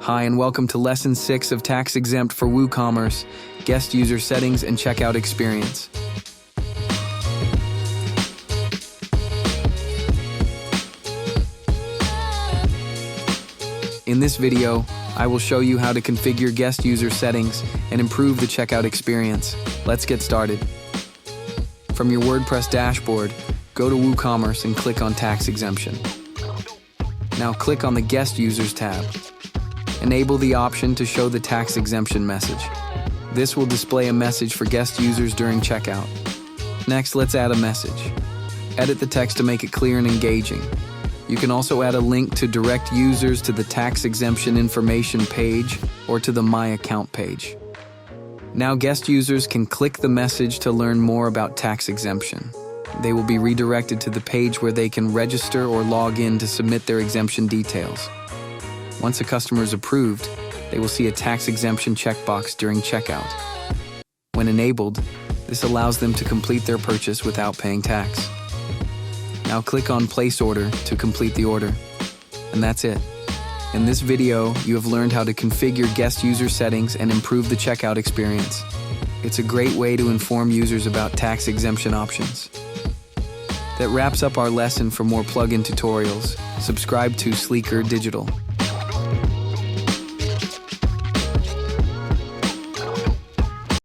Hi and welcome to Lesson 6 of Tax Exempt for WooCommerce, Guest User Settings and Checkout Experience. In this video, I will show you how to configure guest user settings and improve the checkout experience. Let's get started. From your WordPress dashboard, go to WooCommerce and click on Tax Exemption. Now click on the Guest Users tab. Enable the option to show the tax exemption message. This will display a message for guest users during checkout. Next, let's add a message. Edit the text to make it clear and engaging. You can also add a link to direct users to the tax exemption information page or to the My Account page. Now guest users can click the message to learn more about tax exemption. They will be redirected to the page where they can register or log in to submit their exemption details. Once a customer is approved, they will see a tax exemption checkbox during checkout. When enabled, this allows them to complete their purchase without paying tax. Now click on Place Order to complete the order. And that's it. In this video, you have learned how to configure guest user settings and improve the checkout experience. It's a great way to inform users about tax exemption options. That wraps up our lesson. For more plugin tutorials, subscribe to Sleekr Digital.